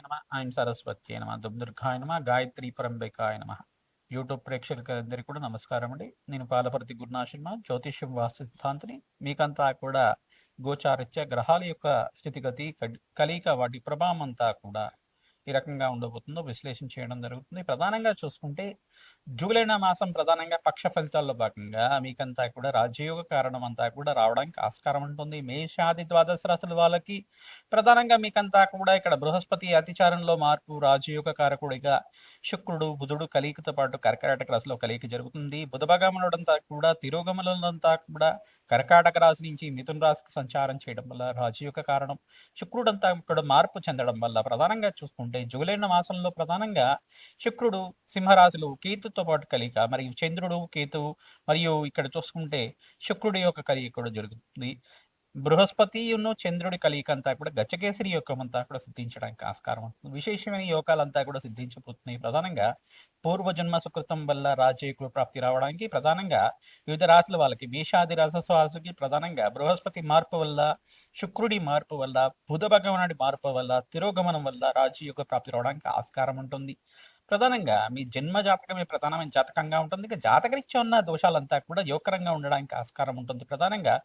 నమ. ఆయన సరస్వత్యై నమ. దుర్గాయ నమ. గాయత్రి పరంబికాయ నమ. యూట్యూబ్ ప్రేక్షకులందరికీ కూడా నమస్కారం అండి. నేను పాలపర్తి గురునాశర్మ, జ్యోతిష్యం వాస్తు సిద్ధాంతిని. మీకంతా కూడా గోచారిత్య గ్రహాల యొక్క స్థితిగతి కలయిక వాటి ప్రభావం అంతా కూడా ఈ రకంగా ఉండబోతుందో విశ్లేషణ చేయడం జరుగుతుంది. ప్రధానంగా చూసుకుంటే జూలై మాసం ప్రధానంగా పక్ష ఫలితాల్లో భాగంగా మీకంతా కూడా రాజయోగ కారణం అంతా కూడా రావడానికి ఆస్కారం ఉంటుంది. మేషాది ద్వాదశ రాశుల వాళ్ళకి ప్రధానంగా మీకంతా కూడా ఇక్కడ బృహస్పతి అతిచారంలో మార్పు రాజయోగ కారకుడిగా శుక్రుడు బుధుడు కలియికతో పాటు కర్కాటక రాశిలో కలియిక జరుగుతుంది. బుధ భగవానుడంతా కూడా తిరోగమనంతా కూడా కర్కాటక రాశి నుంచి మిథున రాశికి సంచారం చేయడం వల్ల రాజయోగ కారణం. శుక్రుడంతా ఇక్కడ మార్పు చెందడం వల్ల ప్రధానంగా చూసుకుంటే జూలై మాసంలో ప్రధానంగా శుక్రుడు సింహరాశిలో కేతుతో పాటు కలియిక, మరియు చంద్రుడు కేతువు మరియు ఇక్కడ చూసుకుంటే శుక్రుడి యొక్క కలియిక కూడా జరుగుతుంది. బృహస్పతియును చంద్రుడి కలియిక అంతా కూడా గజకేసరి యోగం అంతా కూడా సిద్ధించడానికి ఆస్కారం ఉంటుంది. విశేషమైన యోగాలంతా కూడా సిద్ధించబోతున్నాయి. ప్రధానంగా పూర్వజన్మ సుకృతం వల్ల రాజయోగ ప్రాప్తి రావడానికి ప్రధానంగా వివిధ రాశుల వాళ్ళకి మేషాది రాశి ప్రధానంగా బృహస్పతి మార్పు వల్ల, శుక్రుడి మార్పు వల్ల, బుధ భగవానుడి మార్పు వల్ల, తిరోగమనం వల్ల రాజయోగ ప్రాప్తి రావడానికి ఆస్కారం ఉంటుంది. ప్రధానంగా మీ జన్మ జాతకమే ప్రధానమైన జాతకంగా ఉంటుంది. ఇక జాతకరీత్యా ఉన్న దోషాలంతా కూడా యోగకరంగా ఉండడానికి ఆస్కారం ఉంటుంది. ప్రధానంగా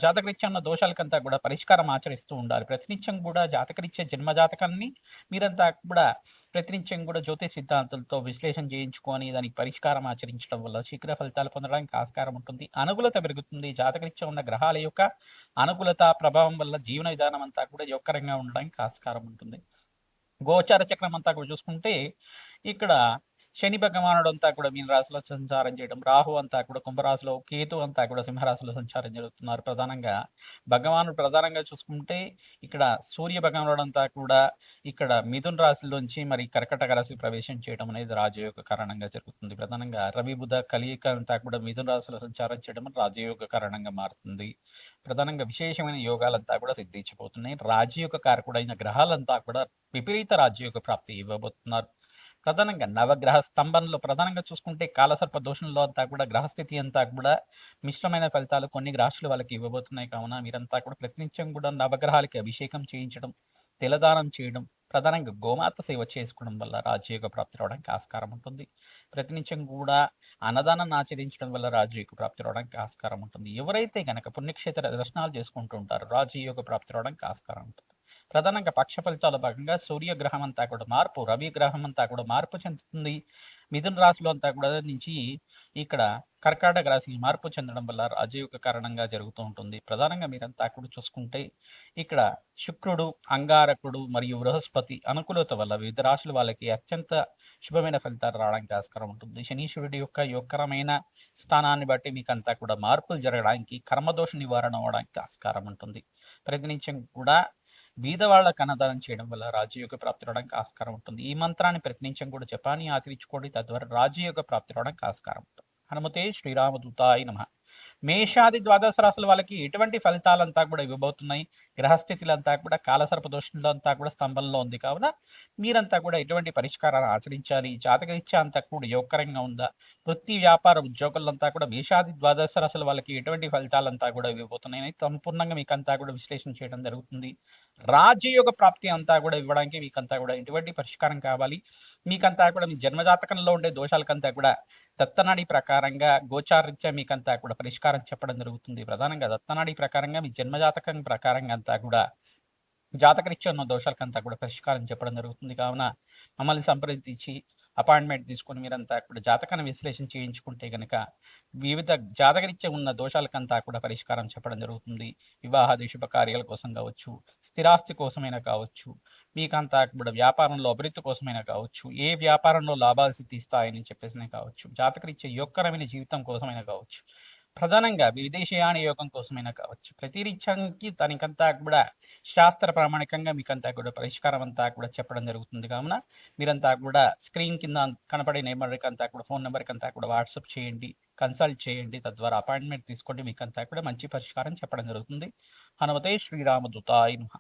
జాతకరీత్యా ఉన్న దోషాలకంతా కూడా పరిష్కారం ఆచరిస్తూ ఉండాలి. ప్రతినిత్యం కూడా జాతకరీత్యా జన్మ జాతకాన్ని మీరంతా కూడా ప్రతినిత్యం కూడా జ్యోతిష్ సిద్ధాంతాలతో విశ్లేషణ చేయించుకొని దానికి పరిష్కారం ఆచరించడం వల్ల శీఘ్ర ఫలితాలు పొందడానికి ఆస్కారం ఉంటుంది. అనుకూలత పెరుగుతుంది. జాతకరీత్యా ఉన్న గ్రహాల యొక్క అనుకూలత ప్రభావం వల్ల జీవన విధానం అంతా కూడా యోగకరంగా ఉండడానికి ఆస్కారం ఉంటుంది. గోచార చక్రం అంతా కూడా చూసుకుంటే ఇక్కడ శని భగవానుడు అంతా కూడా మీన రాశిలో సంచారం చేయడం, రాహు అంతా కూడా కుంభరాశిలో, కేతు అంతా కూడా సింహరాశిలో సంచారం జరుగుతున్నారు. ప్రధానంగా భగవానుడు ప్రధానంగా చూసుకుంటే ఇక్కడ సూర్య భగవానుడు అంతా కూడా ఇక్కడ మిథున రాశిలోంచి మరి కర్కటక రాశి ప్రవేశం చేయడం అనేది రాజయోగ కారణంగా జరుగుతుంది. ప్రధానంగా రవి బుధ కలియిక అంతా కూడా మిథున రాశిలో సంచారం చేయడం రాజయోగ కారణంగా మారుతుంది. ప్రధానంగా విశేషమైన యోగాలంతా కూడా సిద్ధించిపోతున్నాయి. రాజయోగ కారకుడైన గ్రహాలంతా కూడా విపరీత రాజయోగ ప్రాప్తి ఇవ్వబోతున్నారు. ప్రధానంగా నవగ్రహ స్తంభంలో ప్రధానంగా చూసుకుంటే కాలసర్ప దోషంలో అంతా కూడా గ్రహస్థితి అంతా కూడా మిశ్రమైన ఫలితాలు కొన్ని రాశులు వాళ్ళకి ఇవ్వబోతున్నాయి. కావున మీరంతా కూడా ప్రతినిత్యం కూడా నవగ్రహాలకి అభిషేకం చేయించడం, తిలదానం చేయడం, ప్రధానంగా గోమాత సేవ చేసుకోవడం వల్ల రాజయోగ ప్రాప్తి రావడానికి ఆస్కారం ఉంటుంది. ప్రతినిత్యం కూడా అన్నదానాన్ని ఆచరించడం వల్ల రాజయోగ ప్రాప్తి రావడానికి ఆస్కారం ఉంటుంది. ఎవరైతే గనక పుణ్యక్షేత్ర దర్శనాలు చేసుకుంటూ ఉంటారో రాజయోగ ప్రాప్తి రావడానికి ఆస్కారం ఉంటుంది. ప్రధానంగా పక్ష ఫలితాల భాగంగా సూర్యగ్రహం అంతా కూడా మార్పు, రవి గ్రహం అంతా కూడా మార్పు చెందుతుంది. మిథున రాశిలో అంతా కూడా నుంచి ఇక్కడ కర్కాటక రాశి మార్పు చెందడం వల్ల రాజయోగ కారణంగా జరుగుతూ ఉంటుంది. ప్రధానంగా మీరంతా కూడా చూసుకుంటే ఇక్కడ శుక్రుడు, అంగారకుడు మరియు బృహస్పతి అనుకూలత వల్ల వివిధ రాశుల వాళ్ళకి అత్యంత శుభమైన ఫలితాలు రావడానికి ఆస్కారం ఉంటుంది. శనీశ్వరుడి యొక్క యోగకరమైన స్థానాన్ని బట్టి మీకు అంతా కూడా మార్పులు జరగడానికి, కర్మదోష నివారణ అవడానికి ఆస్కారం ఉంటుంది. ప్రతినిత్యం కూడా బీదవాళ్ళకు అన్నదానం చేయడం వల్ల రాజయోగ ప్రాప్తి రావడానికి ఆస్కారం ఉంటుంది. ఈ మంత్రాన్ని ప్రతినిత్యం కూడా జపాన్ని ఆచరించుకోండి. తద్వారా రాజయోగ ప్రాప్తి రావడానికి ఆస్కారం ఉంటుంది. హనుమతే శ్రీరామదూతాయ నమః. మేషాది ద్వాదశ రాశుల వాళ్ళకి ఎటువంటి ఫలితాలంతా కూడా ఇవ్వబోతున్నాయి. గ్రహస్థితులంతా కూడా కాలసర్ప దోషంలో అంతా కూడా స్తంభంలో ఉంది. కావున మీరంతా కూడా ఎటువంటి పరిష్కారాలు ఆచరించాలి. జాతకరీత్యా అంతా కూడా యోగకరంగా ఉందా, వృత్తి వ్యాపార ఉద్యోగులంతా కూడా మేషాది ద్వాదశ రాశుల వాళ్ళకి ఎటువంటి ఫలితాలంతా కూడా ఇవ్వబోతున్నాయి అని సంపూర్ణంగా మీకంతా కూడా విశ్లేషణ చేయడం జరుగుతుంది. రాజయోగ ప్రాప్తి అంతా కూడా ఇవ్వడానికి మీకంతా కూడా ఎటువంటి పరిష్కారం కావాలి, మీకంతా కూడా మీ జన్మజాతకంలో ఉండే దోషాలకంతా కూడా దత్తనాడి ప్రకారంగా గోచారీత్యా మీకంతా కూడా పరిష్కారం చెప్పడం జరుగుతుంది. ప్రధానంగా దత్తనాడి ప్రకారంగా మీ జన్మజాతకం ప్రకారంగా అంతా కూడా జాతకరీత్యా ఉన్న దోషాలకంతా కూడా పరిష్కారం చెప్పడం జరుగుతుంది. కావున మమ్మల్ని సంప్రదించి అపాయింట్మెంట్ తీసుకొని మీరంతా కూడా జాతకాన్ని విశ్లేషణ చేయించుకుంటే గనక వివిధ జాతకరీత్యా ఉన్న దోషాలకంతా కూడా పరిష్కారం చెప్పడం జరుగుతుంది. వివాహాది శుభకార్యాల కోసం కావచ్చు, స్థిరాస్తి కోసమైనా కావచ్చు, మీకంతా కూడా వ్యాపారంలో అభివృద్ధి కోసమైనా కావచ్చు, ఏ వ్యాపారంలో లాభాలు సిద్ధిస్తాయని చెప్పేసినా కావచ్చు, జాతకరీత్యా యోగకరమైన జీవితం కోసమైనా కావచ్చు, ప్రధానంగా విదేశీయాన యోగం కోసమైనా కావచ్చు, ప్రతి రీత్యానికి దానికంతా కూడా శాస్త్ర ప్రామాణికంగా మీకంతా కూడా పరిష్కారం అంతా కూడా చెప్పడం జరుగుతుంది. కావున మీరంతా కూడా స్క్రీన్ కింద కనపడే నెంబర్కి అంతా కూడా ఫోన్ నెంబర్కి అంతా కూడా వాట్సాప్ చేయండి, కన్సల్ట్ చేయండి. తద్వారా అపాయింట్మెంట్ తీసుకోండి. మీకంతా కూడా మంచి పరిష్కారం చెప్పడం జరుగుతుంది. హనుమతే శ్రీరామదూతాయ నమః.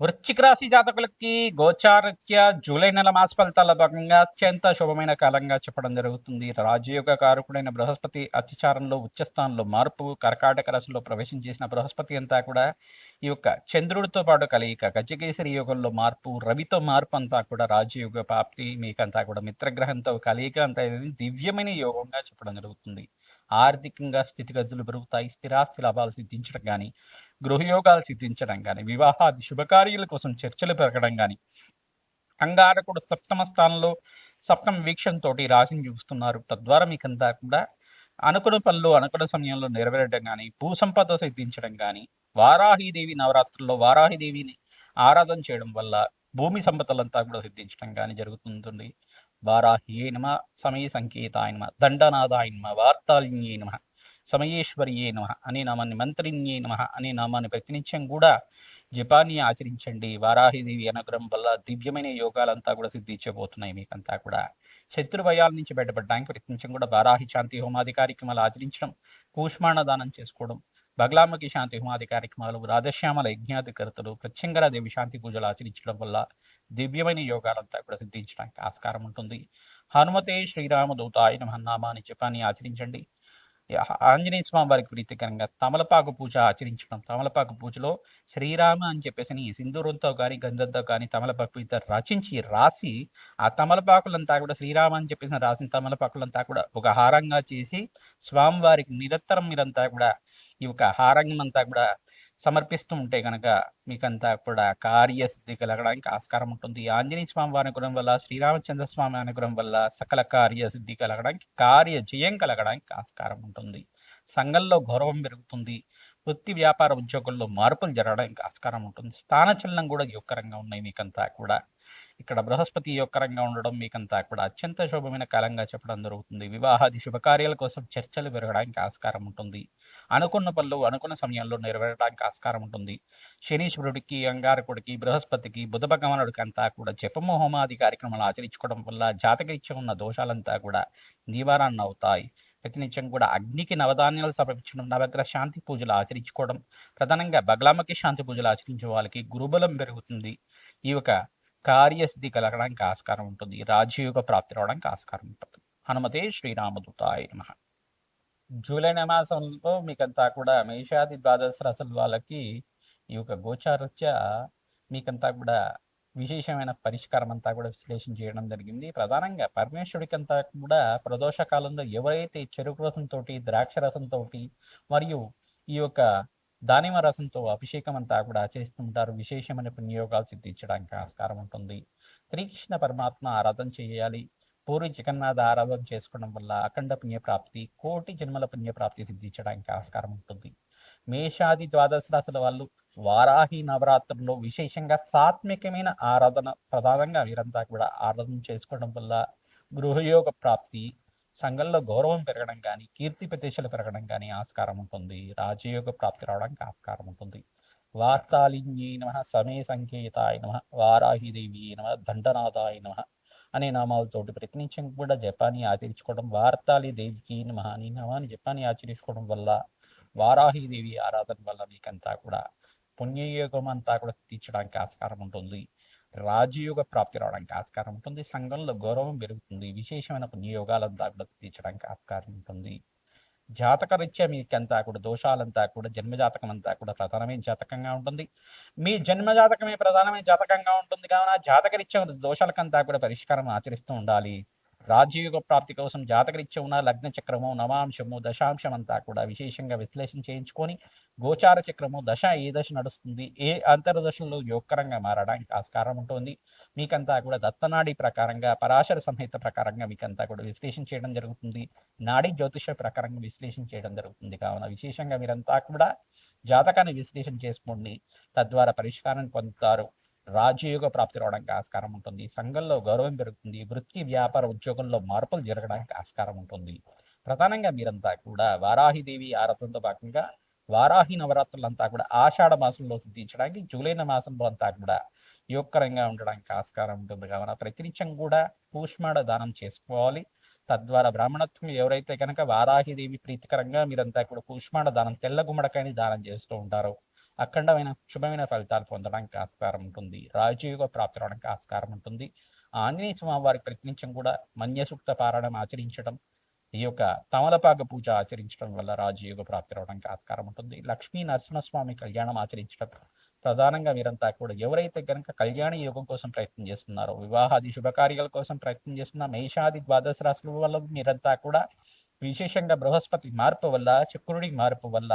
వృశ్చిక రాశి జాతకులకి గోచారత్య జూలై నెల మాస ఫలితాల భాగంగా అత్యంత శుభమైన కాలంగా చెప్పడం జరుగుతుంది. రాజయోగ కారకుడైన బృహస్పతి అతిచారంలో ఉచ్చస్థానంలో మార్పు, కర్కాటక రాశిలో ప్రవేశం చేసిన బృహస్పతి అంతా కూడా ఈ యొక్క చంద్రుడితో పాటు కలయిక, గజకేసరి యోగంలో మార్పు, రవితో మార్పు అంతా కూడా రాజయోగ ప్రాప్తి, మీకంతా కూడా మిత్రగ్రహంతో కలయిక అంతా దివ్యమైన యోగంగా చెప్పడం జరుగుతుంది. ఆర్థికంగా స్థితిగతులు పెరుగుతాయి, స్థిరాస్తి లాభాలు సిద్ధించడం కానీ, గృహయోగాలు సిద్ధించడం కానీ, వివాహాది శుభకార్యాల కోసం చర్చలు పెరగడం కానీ, అంగారకుడు సప్తమ స్థానంలో సప్తమ వీక్షణతో రాశిని చూస్తున్నారు. తద్వారా మీకంతా కూడా అనుకున్న పనులు అనుకున్న సమయంలో నెరవేరడం కానీ, భూసంపద సిద్ధించడం కానీ, వారాహిదేవి నవరాత్రుల్లో వారాహిదేవిని ఆరాధన చేయడం వల్ల భూమి సంపదలంతా కూడా సిద్ధించడం కానీ జరుగుతుంది. వారాహియే నమ, సమయ సంకేతాయ నమ, దండనాదాయ నమ, వార్తాళిన్యే నమ, సమయేశ్వర్యే నమ అనే నామాన్ని, మంత్రిన్యే నమ అనే నామాన్ని ప్రతినిత్యం కూడా జపాన్ని ఆచరించండి. వారాహిదేవి అనుగ్రహం వల్ల దివ్యమైన యోగాలంతా కూడా సిద్ధించబోతున్నాయి. మీకంతా కూడా శత్రు భయాల నుంచి బయటపడడానికి ప్రయత్నించడం కూడా వారాహి శాంతి హోమాది కార్యక్రమాలు ఆచరించడం, కూష్మాణ దానం చేసుకోవడం, బగలాముఖి శాంతి హోమాది కార్యక్రమాలు, రాధశ్యామల యజ్ఞాధికర్తలు, ప్రత్యంగరాదేవి శాంతి పూజలు ఆచరించడం వల్ల దివ్యమైన యోగాలంతా కూడా సిద్ధించడానికి ఆస్కారం ఉంటుంది. హనుమతే శ్రీరామదూతాయ నమః నామాన్ని జపాన్ని ఆచరించండి. ఆంజనేయ స్వామి వారికి ప్రీతికరంగా తమలపాకు పూజ ఆచరించడం, తమలపాకు పూజలో శ్రీరామ అని చెప్పేసి సింధూరంతో కానీ గంధంతో కానీ తమలపాకు రచించి రాసి, ఆ తమలపాకులంతా కూడా శ్రీరామ అని చెప్పేసి రాసిన తమలపాకులంతా కూడా ఒక హారంగా చేసి స్వామివారికి నిరంతరం మీరంతా కూడా ఈ యొక్క హారంగం అంతా కూడా సమర్పిస్తూ ఉంటే కనుక మీకంతా కూడా కార్యసిద్ధి కలగడానికి ఆస్కారం ఉంటుంది. ఆంజనేయ స్వామి వారి అనుగ్రహం వల్ల, శ్రీరామచంద్ర స్వామి అనుగ్రహం వల్ల సకల కార్యసిద్ధి కలగడానికి, కార్య జయం కలగడానికి ఆస్కారం ఉంటుంది. సంఘంలో గౌరవం పెరుగుతుంది. వృత్తి వ్యాపార ఉద్యోగుల్లో మార్పులు జరగడానికి ఆస్కారం ఉంటుంది. స్థానచలనం కూడా యుక్కరంగా ఉన్నాయి. మీకంతా కూడా ఇక్కడ బృహస్పతి యొక్కరంగా ఉండడం మీకంతా కూడా అత్యంత శుభమైన కాలంగా చెప్పడం జరుగుతుంది. వివాహాది శుభకార్యాల కోసం చర్చలు పెరగడానికి ఆస్కారం ఉంటుంది. అనుకున్న పనులు అనుకున్న సమయంలో నెరవేరడానికి ఆస్కారం ఉంటుంది. శనీశ్వరుడికి, అంగారకుడికి, బృహస్పతికి, బుధ భగవానుడికి అంతా కూడా జపము హోమాది కార్యక్రమాలు ఆచరించుకోవడం వల్ల జాతకరీత్యా ఉన్న దోషాలంతా కూడా నివారణ అవుతాయి. ప్రతినిత్యం కూడా అగ్నికి నవధాన్యాలు సమర్పించడం, నవగ్రహ శాంతి పూజలు ఆచరించుకోవడం, ప్రధానంగా బగలామకి శాంతి పూజలు ఆచరించే వాళ్ళకి గురుబలం పెరుగుతుంది. ఈ యొక్క కార్యసిద్ధి కలగడానికి ఆస్కారం ఉంటుంది. రాజయోగ ప్రాప్తి రావడానికి ఆస్కారం ఉంటుంది. హనుమతే శ్రీరామదూతాయ నమః. జూలై మాసంలో మీకంతా కూడా మేషాది ద్వాదశ రాశుల వాళ్ళకి ఈ యొక్క గోచారత్య మీకంతా కూడా విశేషమైన పరిష్కారం అంతా కూడా విశ్లేషణ చేయడం జరిగింది. ప్రధానంగా పరమేశ్వరుడికి అంతా కూడా ప్రదోష కాలంలో ఎవరైతే చెరుకు రసంతో, ద్రాక్ష రసంతో మరియు ఈ యొక్క దానిమ రసంతో అభిషేకం అంతా కూడా చేస్తుంటారు. విశేషమైన పుణ్యయోగాలు సిద్ధించడానికి ఆస్కారం ఉంటుంది. శ్రీకృష్ణ పరమాత్మ ఆరాధన చేయాలి. పూరి జగన్నాథ ఆరాధన చేసుకోవడం వల్ల అఖండ పుణ్యప్రాప్తి, కోటి జన్మల పుణ్యప్రాప్తి సిద్ధించడానికి ఆస్కారం ఉంటుంది. మేషాది ద్వాదశ రాశుల వాళ్ళు వారాహి నవరాత్రుల్లో విశేషంగా సాత్వికమైన ఆరాధన ప్రధానంగా వీరంతా కూడా ఆరాధన చేసుకోవడం వల్ల గృహయోగ ప్రాప్తి, సంఘంలో గౌరవం పెరగడం కానీ, కీర్తి ప్రతిష్టలు పెరగడం కానీ ఆస్కారం ఉంటుంది. రాజయోగ ప్రాప్తి రావడానికి ఆస్కారం ఉంటుంది. వార్తాళిన్యే నమ, సమయ సంకేతాయ నమ, వారాహిదేవి నమ, దండనాథాయ నమ అనే నామాలతోటి ప్రతినిత్యం కూడా జపాన్ని ఆచరించుకోవడం, వార్తాళి దేవికి నమ అనే నామాన్ని జపాన్ని ఆచరించుకోవడం వల్ల, వారాహిదేవి ఆరాధన వల్ల మీకంతా కూడా పుణ్యయోగం అంతా కూడా తీర్చడానికి ఆస్కారం ఉంటుంది. రాజయోగ ప్రాప్తి రావడానికి ఆస్కారం ఉంటుంది. సంఘంలో గౌరవం పెరుగుతుంది. విశేషమైన పుణ్యయోగాలంతా కూడా తీర్చడానికి ఆస్కారం ఉంటుంది. జాతకరీత్యా మీకంతా కూడా దోషాలంతా కూడా జన్మజాతకం అంతా కూడా ప్రధానమైన జాతకంగా ఉంటుంది. మీ జన్మజాతకమే ప్రధానమైన జాతకంగా ఉంటుంది కావున జాతకరీత్యా దోషాలకంతా కూడా పరిష్కారం ఆచరిస్తూ ఉండాలి. రాజయోగ ప్రాప్తి కోసం జాతకరీత్యా ఉన్న లగ్న చక్రము, నవాంశము, దశాంశం అంతా కూడా విశేషంగా విశ్లేషణ చేయించుకొని గోచార చక్రము దశ ఏ దశ నడుస్తుంది, ఏ అంతర్దశలో యోగకరంగా మారడానికి ఆస్కారం ఉంటుంది. మీకంతా కూడా దత్తనాడి ప్రకారంగా, పరాశర సంహిత ప్రకారంగా మీకంతా కూడా విశ్లేషణ చేయడం జరుగుతుంది. నాడీ జ్యోతిష ప్రకారంగా విశ్లేషణ చేయడం జరుగుతుంది. కావున విశేషంగా మీరంతా కూడా జాతకాన్ని విశ్లేషణ చేసుకోండి. తద్వారా పరిష్కారాన్ని పొందుతారు. రాజయోగ ప్రాప్తి రావడానికి ఆస్కారం ఉంటుంది. సంఘంలో గౌరవం పెరుగుతుంది. వృత్తి వ్యాపార ఉద్యోగంలో మార్పులు జరగడానికి ఆస్కారం ఉంటుంది. ప్రధానంగా మీరంతా కూడా వారాహిదేవి ఆరాధనతో భాగంగా వారాహి నవరాత్రులంతా కూడా ఆషాఢ మాసంలో సిద్ధించడానికి, జూలై మాసంలో అంతా కూడా యోగకరంగా ఉండడానికి ఆస్కారం ఉంటుంది. కావున ప్రతినిత్యం కూడా కూష్మాడ దానం చేసుకోవాలి. తద్వారా బ్రాహ్మణత్వం ఎవరైతే కనుక వారాహిదేవి ప్రీతికరంగా మీరంతా కూడా కూష్మాడ దానం, తెల్ల గుమ్మడికాయని దానం చేస్తూ ఉంటారో అఖండమైన శుభమైన ఫలితాలు పొందడానికి ఆస్కారం ఉంటుంది. రాజయోగ ప్రాప్తి రావడానికి ఆస్కారం ఉంటుంది. ఆంజనేయ స్వామి వారికి ప్రతినిత్యం కూడా మన్య సూక్త పారాయణం ఆచరించడం, ఈ యొక్క తమలపాక పూజ ఆచరించడం వల్ల రాజయోగ ప్రాప్తి రావడానికి ఆస్కారం ఉంటుంది. లక్ష్మీ నరసింహస్వామి కళ్యాణం ఆచరించడం, ప్రధానంగా మీరంతా కూడా ఎవరైతే కనుక కళ్యాణ యోగం కోసం ప్రయత్నం చేస్తున్నారో, వివాహాది శుభకార్యాల కోసం ప్రయత్నం చేస్తున్న మేషాది ద్వాదశ రాశుల వల్ల మీరంతా కూడా విశేషంగా బృహస్పతి మార్పు వల్ల, శుక్రుడి మార్పు వల్ల,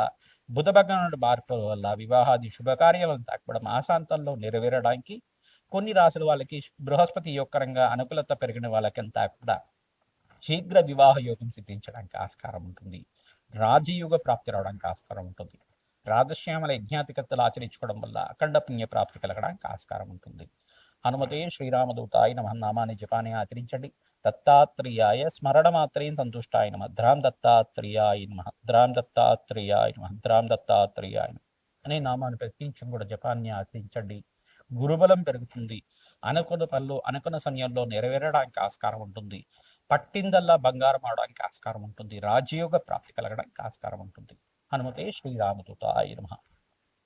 బుధ భగవానుడి మార్పు వల్ల వివాహాది శుభకార్యాలంతా కూడా మాసాంతంలో నెరవేరడానికి, కొన్ని రాసుల వాళ్ళకి బృహస్పతి యోగకరంగా అనుకూలత పెరిగిన వాళ్ళకంతా కూడా శీఘ్ర వివాహ యోగం సిద్ధించడానికి ఆస్కారం ఉంటుంది. రాజయోగ ప్రాప్తి రావడానికి ఆస్కారం ఉంటుంది. రాజశ్యామల యజ్ఞాతికత్తలు ఆచరించుకోవడం వల్ల అఖండ పుణ్య ప్రాప్తి కలగడానికి ఆస్కారం ఉంటుంది. హనుమతే శ్రీరామదూతాయ నమః నామాన్ని జపాన్ని ఆచరించండి. దత్తాత్రేయాయ స్మరణ మాత్రేం సంతుష్టాయ నమః ద్రాం దత్తాత్రేయాయ నమః ద్రాం దత్తాత్రేయాయ నమః ద్రాం దత్తాత్రేయాయ నమః అనే నామాన్ని ప్రతినిత్యం కూడా జపాన్ని ఆచరించండి. గురుబలం పెరుగుతుంది. అనుకున్న పనులు అనుకున్న సమయంలో నెరవేరడానికి ఆస్కారం ఉంటుంది. పట్టిందల్లా బంగారం అవడానికి ఆస్కారం ఉంటుంది. రాజయోగ ప్రాప్తి కలగడానికి ఆస్కారం ఉంటుంది. హనుమతే శ్రీరామదూతాయ నమః.